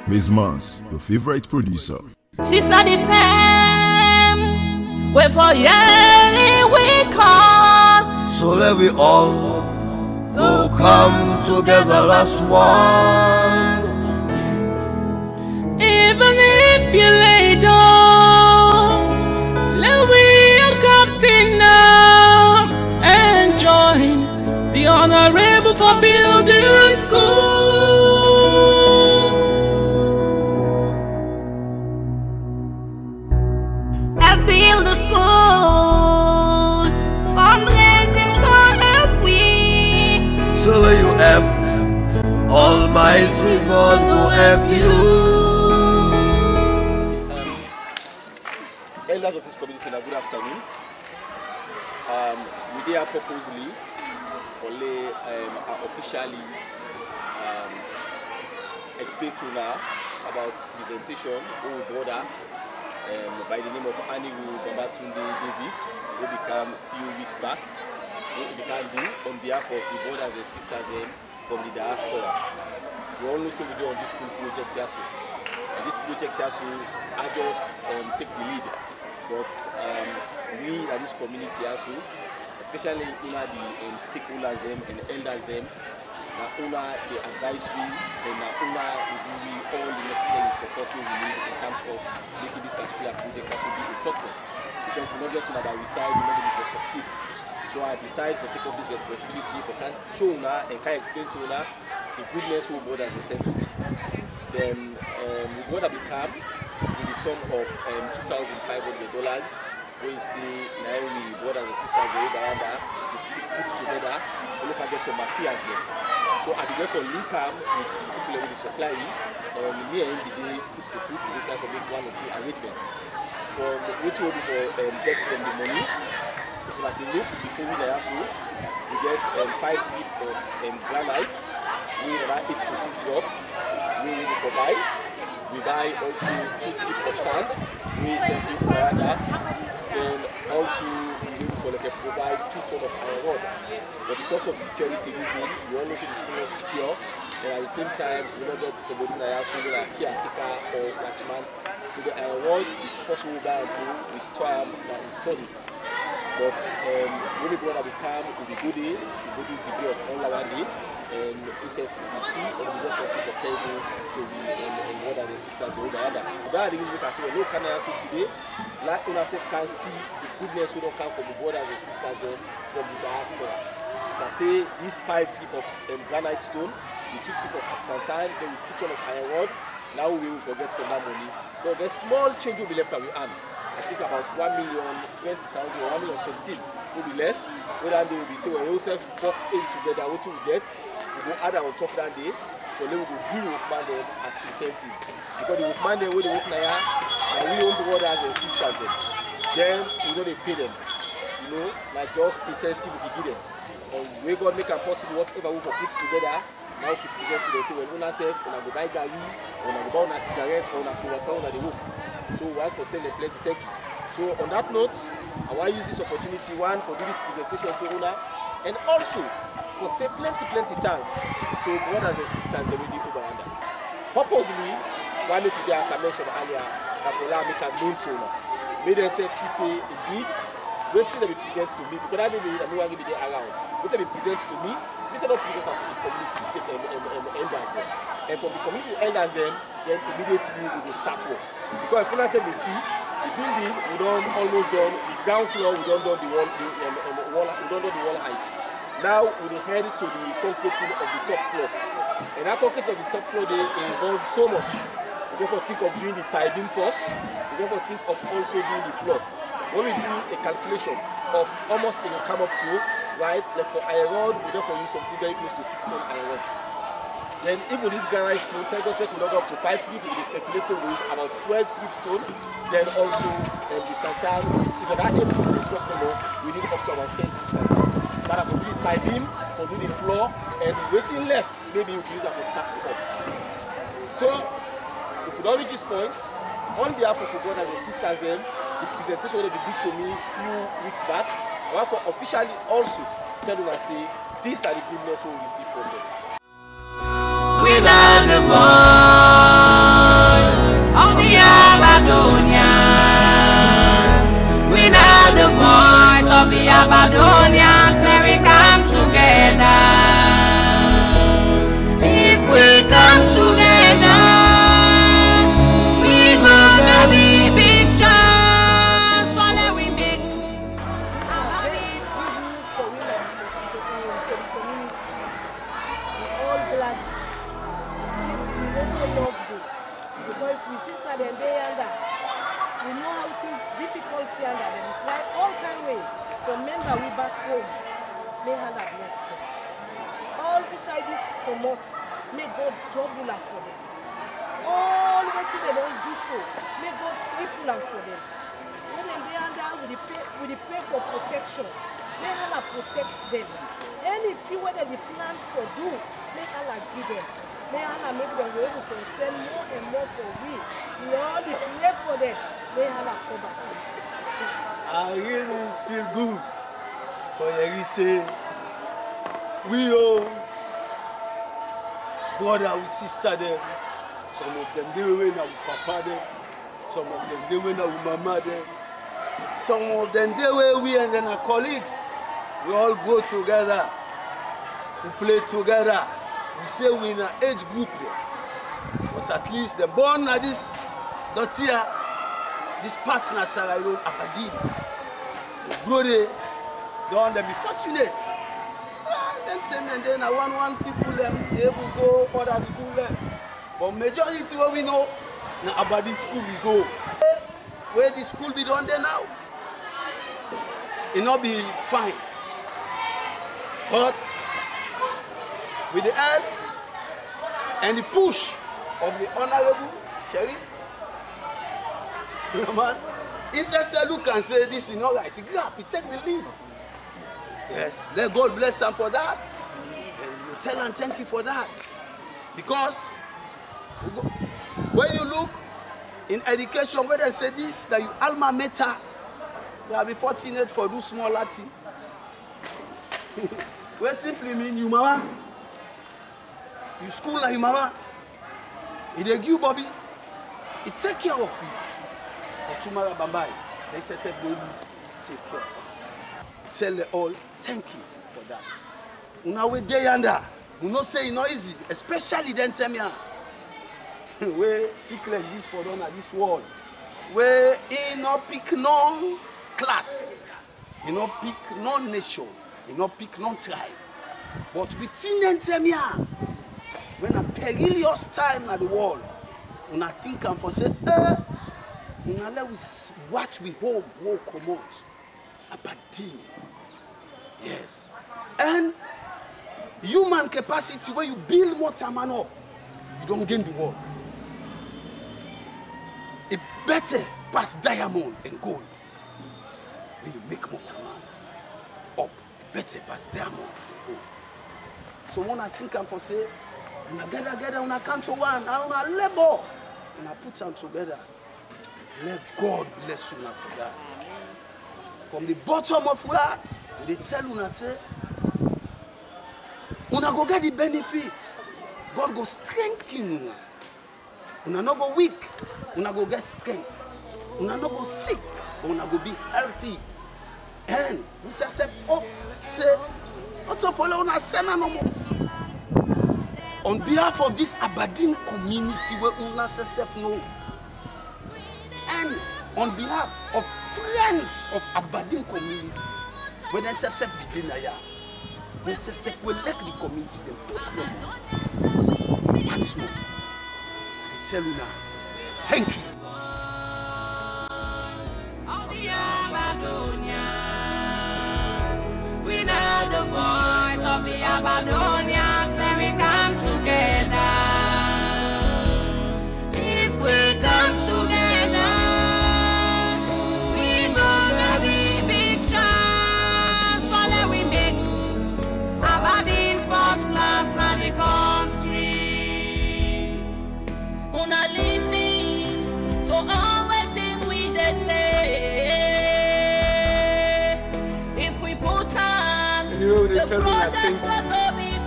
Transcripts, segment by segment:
Miss Mans, your favorite producer. This not the time. Wait for yearly we call. So let we all go come together as one. Even if you lay down, let we your captain now and join the honorable for building school. Build a school, fundraising go help we. So when you help, Almighty God will help you. Elders of this community, good afternoon. We there purposely for officially explain to now about presentation or brother. By the name of Aniwu Babatunde Davis, who became a few weeks back, what we can do on behalf of the brothers and sisters from the diaspora. We all know we do on this school project here, and this project here, I just take the lead. But we at this community also, especially the stakeholders and elders they advise we and we do all the necessary support we need in terms of making this particular project also be a success. Because if we not get to about we side, we not going to succeed. So I decide to take up this responsibility for can show now and can explain to now the goodness who God has sent to me. Then we got a become in the sum of $2,500. We see now we brothers and sisters we put together to look at get some materials there. So I began for link up with the people who supply me, and me and the day foot to foot, we try to make 1 or 2 arrangements. From which will be for get from the money. If you like to look before we also, we get 5 strips of granite, we about 8 foot drop, we need for buy. We buy also 2 strips of sand, we send it to then also we need for like provide 2 tons of iron rod. But because of security reason, we always see the school not secure, and at the same time we don't get somebody like a caretaker or watchman. So the iron rod is possible to restore and install it. But when we go that we come, we go there, we go do the day of all one day, and it's a see and we get something for cable to be and what are the sisters the other. That is the reason we can say, well, no can I also today, like yourself can see the goodness we don't come from the brothers and sisters from the diaspora. As I say, these 5 strips of granite stone, the 2 strips of sand, then with 2 tons of iron rod, now we will forget from that money. So the small change will be left from your hand. I think about 1,020,000 or 1,017,000 will be left. Then they will be saying, well, we also put it together, what we get, we go add on top that day, so then we will bill the workman them as incentive. Because the workman them, when they work now, and we own the brothers and sisters them, then we know they pay them. You know, like just incentive we give them. And we God make it possible, whatever we put together, now we present to them, say, well, we not self, we go buy gari, we go buy a cigarette, or we go buy the work. So we want for telling them plenty thank you. So on that note, I want to use this opportunity for do this presentation to Una, and also for say plenty thanks to brothers and sisters that we do over under. Purposely, why make you as I mentioned earlier, that for allow make a known to Una. Made themselves see indeed, waiting to be present to me, because I didn't know to be there around. Waiting to be present to me, instead of present to the community elders there. And from the community elders then immediately we will start work. Because if say we see the building, we don't almost done the ground floor, we don't do the wall, we don't do the wall height. Now we head to the concreting of the top floor. And that concrete of the top floor they involve so much. We therefore think of doing the tie beam first, we therefore think of also doing the floor. When we do a calculation of almost it will come up to, right, like for iron rod, we therefore use something very close to 6 ton iron rod. Then even this granite stone, Tegotech will log up to 5 strips, it is calculated with about 12 strip stone. Then also the sand, if that 8 to 12 color, we need up to about 10 strips sand. That for doing tie beam, for doing the floor, and waiting left, maybe you can use that for stacking up. So if we don't reach this point, on behalf of the brothers and sisters then, the presentation will be due to me a few weeks back. I want to officially also tell them and say, these are the goodness we will receive from them. We love the Aberdonians. We are the voice of the Aberdonians. Let we come together. If we come together, we gonna be big chance. What let we make? For women to the community, we all glad. At least we also love them. Because if we sister them they younger, we know how things difficult younger, then we try all kind of way for men that we back home. May Allah bless them. All inside this promotes, may God double them for them. All waiting they don't do so, may God triple them for them. When they under we pray for protection. May Allah protect them. Anything whether they plan for do, may Allah give them. May Allah make them able to send more and more for we. We all pray for them. May Allah cover them. I really feel good for you say we all brother with sister them. Some of them they went with papa them. Some of them they went with mama them. Some of them they were we and then our colleagues. We all go together. We play together. We say we in an age group there. But at least the born at this Dotia, this partner Sarah Aberdeen. The brother, don't they be fortunate. And then I want people they will go other school there. But majority what we know, now Aberdeen school we go. Where the school be done there now, it not be fine. But with the help and the push of the Honorable Sheriff, you know, man, he says, look and say this is not right. Grab, he take the lead. Yes, let God bless him for that. And we tell and thank you for that. Because when you look in education, where they say this, that you alma mater, they will be fortunate for do small Latin. Where simply mean you mama. You school like your mama. If they give Bobby, it take care of you. For tomorrow, Bambai, they say, baby, take care of you. Tell them all, thank you for that. Una we day under. We not say it's not easy, especially then tell me where sick like this for done at this world. Where he not pick no class, he not pick no nation, he not pick no tribe. But within them tell me when a perilous time at the world, una think and for say, una let us watch we home, walk come out. Aberdeen. Yes. And human capacity where you build more time up, you don't gain the world. It better pass diamond and gold. When you make more time up, it better pass diamond and gold. So when I think I'm for say, when I gather, when I come to one, I want to labor, and I put them together. Let God bless you now for that. From the bottom of heart, they tell una say, una go get the benefit. God go strengthen una. Una no go weak, una go get strength. Una no go sick, but una go be healthy. And we say up, say, not to follow una sena no more. On behalf of this Aberdeen community where una say no. And on behalf of friends of Aberdeen community, when they say Bidinaya, they say we elect the community, they put them once more. They tell you now, thank you. We are the voice of the Aberdonians, then we come together. If we come together, we gonna be big chance. While we make Aberdeen first class na the country. Una listen to all wetin we dey say. If we put on the project that go before,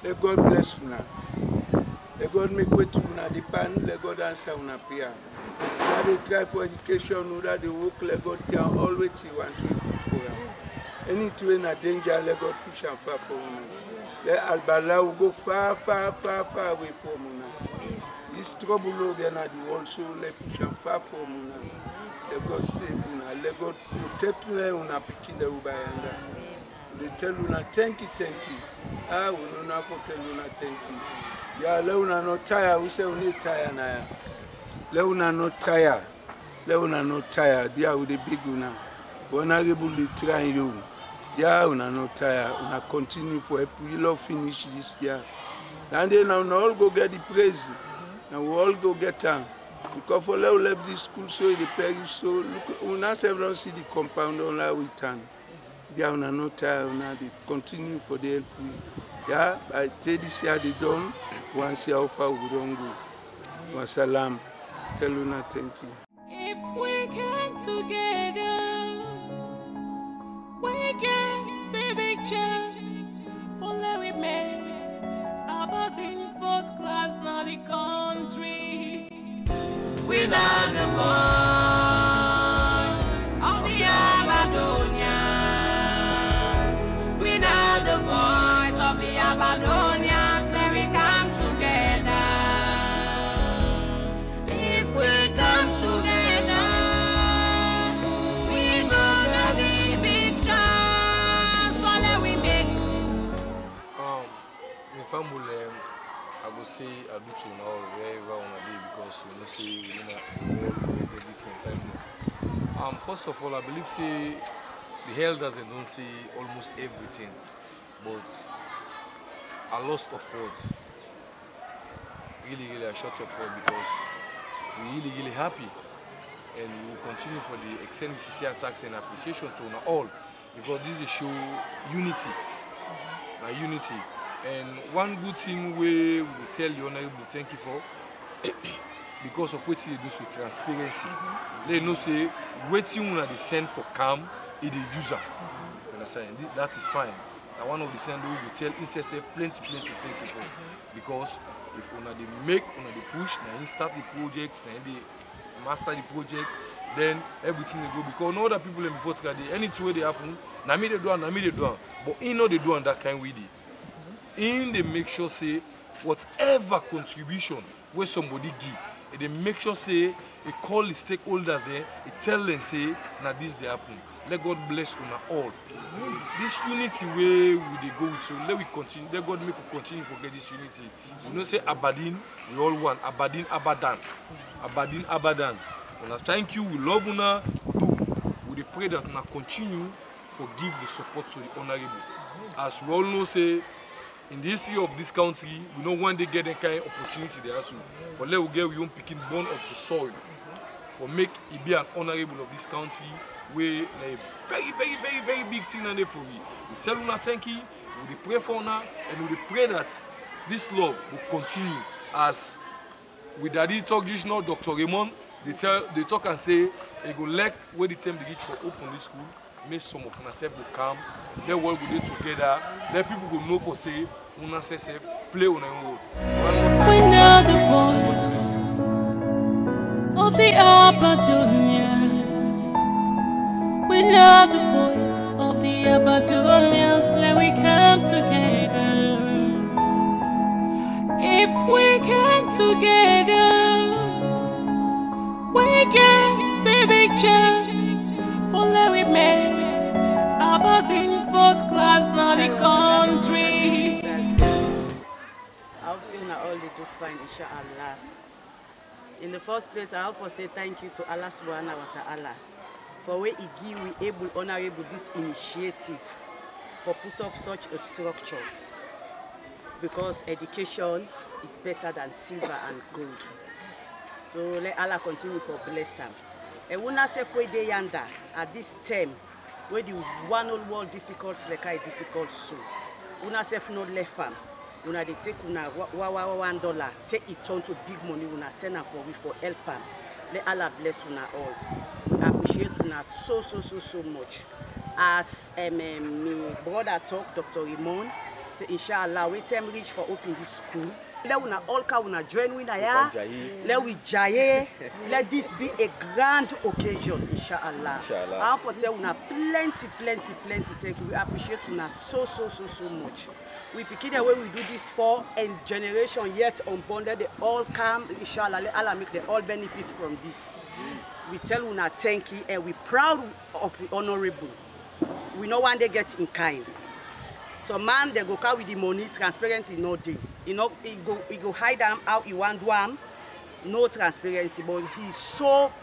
Let God bless you now. Let God make way to una depend, let God answer una prayer. Now they try for education, that they work, let God can always want to improve for them. Any train a danger, let God push and far for una. Let Albala will go far away from una. This trouble over now, the world, so let push and far from una. Let God save una, let God protect una picking the Ubayanda. They tell una thank you. Ah, we don't know how to tell una thank you. Yeah, let una not tired, we say we need tired now. Let una not tired. Let una not tired. They are with the big una. Honorable to try you. Yeah, una not tired. Una continue for help. We love finish this year. And then now all go get the praise. Now we all go get time. Because for now left this school so the parish so look una several see the compound on our return. Yeah, una not tired, una they continue for the help. Yeah, I tell this year they done. Once you offer we don't go. Wassalam. Tell una thank you. If we get together, we get baby church for let we make about in first class, not the country. Without the voice of the Abadonians, without the voice of the Abadonians, let we come together. If we come together, we gonna be big chance. What let we make? My family, I go say a bit to now wherever I want to be because you know say within the world the different time. First of all, I believe say the elders they don't say almost everything, but a loss of words. Really a short of words because we really happy and we will continue for the extended CCR tax and appreciation to all because this is the show unity. Unity. And one good thing we will tell the Honorable thank you for because of what they do with transparency. They know say waiting when they send for calm is the user. Understand? That is fine. And one of the things we will tell INSESF plenty thank you for because if una they make, una they push, now start the project, now they master the project, then everything they go because no other people before today anything where they happen, na me they do, but in know they do on that kind way. In they make sure say whatever contribution where somebody give, they make sure say they call the stakeholders there, they tell them say now this they happen. Let God bless una all. This unity way we they go with so let we continue. Let God make we continue forget this unity. You know say Aberdeen, we all want Aberdeen Abadan. Aberdeen Abadan. Una thank you, we love una do. We pray that una continue for give the support to the Honorable. As we all know say in the history of this country, we know when they get that kind of opportunity they ask you. For let we get we own picking born of the soil. For make it be an honorable of this country, we like very big thing and for we. We tell una thank you, we pray for una, and we pray that this love will continue. As with Daddy talk just now, Dr. Raymond, they talk and say they go like where the time they get for open this school. Make some of una self go come, let all go there together, let people go know for say una self play on their own. One more time. We know the voice of the Abadonians. We know the voice of the Abadonians. Let we come together. If we come together, we get baby church. For let we make Aberdeen first class, not the country. I hope you all they do fine, inshallah. In the first place, I hope to say thank you to Allah subhanahu wa ta'ala for where He give we able, honorable this initiative for put up such a structure because education is better than silver and gold. So let Allah continue for bless them. And when I say for the yanda at this time, where the one old world difficult like I difficult so. When I say not left farm, when I take $1, take it turn to big money when I send them for we for help them. Let Allah bless una all. We appreciate una so much. As my brother talk, Dr. Raymond, Say inshallah, we time reach for open this school. Let una all come una join with ya. Let we jaye. Let this be a grand occasion, inshallah. And for tell una plenty. Thank you. We appreciate una so much. We begin the way we do this for and generation yet unbonded. They all come, inshallah. Let Allah make they all benefit from this. We tell una thank you and we proud of the honorable. We no one they get in kind. So man, they go carry with the money, transparency no day. He go hide them out, he want do no transparency, but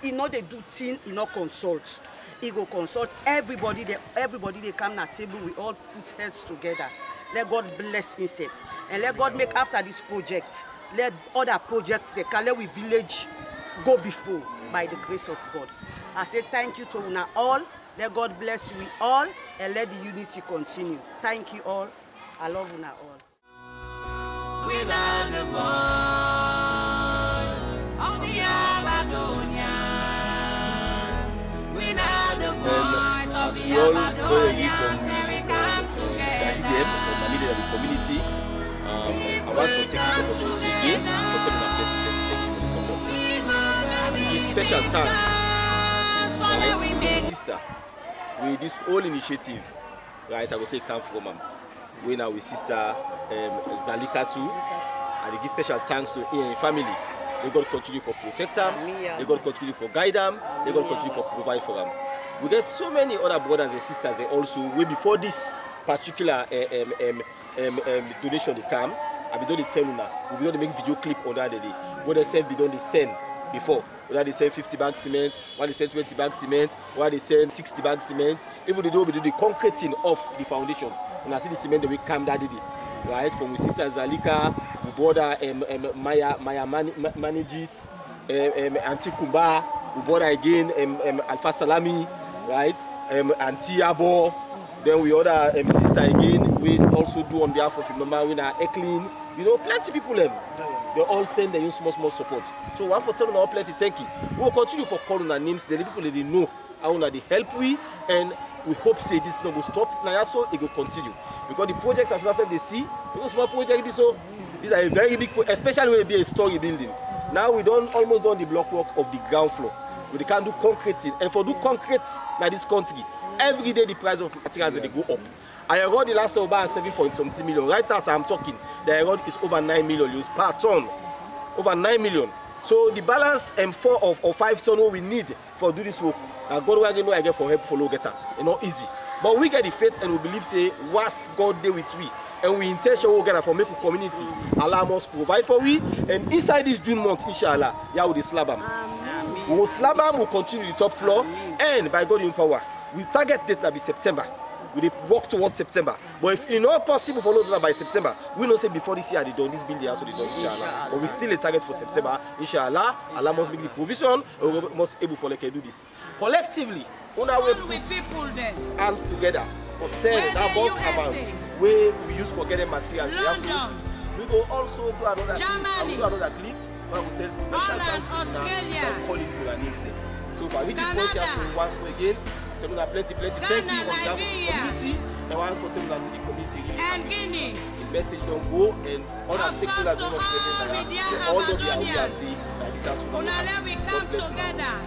he know they do thing, he no consult. He go consult everybody they come at table, we all put heads together. Let God bless himself. And let God make after this project, let other projects they can let we village go before by the grace of God. I say thank you to una all. Let God bless we all and let the unity continue. Thank you all. I love you now all. We are the voice of the Abadonians. We are the voice of the Abadonians. Let we come together. The community. I want to take this opportunity again for telling them thank you for the support. We give special thanks to my sister. With this whole initiative, right, I will say come from we now with sister Zalika too. And they give special thanks to her family. They got to continue for protect them, they got to continue for guide them, they got to continue for provide for them. We get so many other brothers and sisters they also way before this particular donation they come. I be done the tell now. We be done to make video clip on that day. What they said be done they send before. Whether they send 50 bags cement, why they send 20 bags cement, why they send 60 bags cement. Even they do the concreting of the foundation. When I see the cement, they will come that day. Right? From sister Zalika, we border Maya manages, Auntie Kumba, we border again Alpha Salami, right? Auntie Abo. Then we order sister again. We also do on behalf of Mama Wina Eklin. You know, plenty people them. They all send their small support. So one for telling all plenty thank you. We will continue for calling our names. The people they know how they help we and we hope say this no go stop. Now so it will continue. Because the projects as I said they see, it's a small project so these are a very big especially when it be a story building. Now we almost done the block work of the ground floor. We can do concreting. And for do concrete like this country, every day the price of materials they go up. I heard the last over 7.something million. Right now as I'm talking, the heard is over 9 million euros per ton. Over 9 million. So the balance 4 or 5 ton we need for do this work. God will know I get for help follow getter. It's not easy. But we get the faith and we believe say what's God there with we. And we intention we get for make a community. Allah must provide for we. And inside this June month, inshallah, yeah, we will slab them. We will slab them, we'll continue the top floor. And by God in power, we target date that be September. We work towards September. But if it's not possible for us by September, we know say before this year they done this building also they done inshallah. But we still a target for September, inshallah. Allah must make the provision and we must able for like do this. Collectively, on our way put hands together for selling that bulk amount where we use for getting materials. We go also do another clip. I will do another clip where we sell special thanks to now calling people and names there. So for this point here, so once more again. Tell plenty thank you on behalf of the community and one for telling us the community really the message don't go and other stakeholders don't present that all of the aware see that this has to go. God bless you.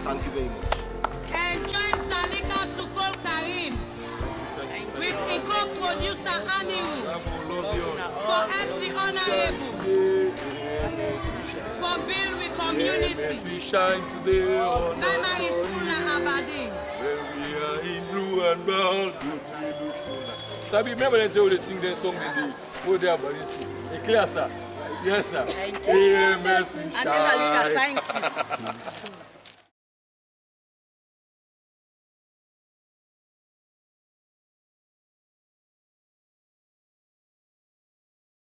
Thank you very much. And join Zalika to call Karim with a co-producer Aniru for help the honorable for build with community. We shine today on Nana is full of Abadi. In blue and brown, we look so nice. Sabi, remember they say all the sing their song they do. Go there, but it's clear, sir. Yes, sir. Thank you. AMS, we shine. Thank you.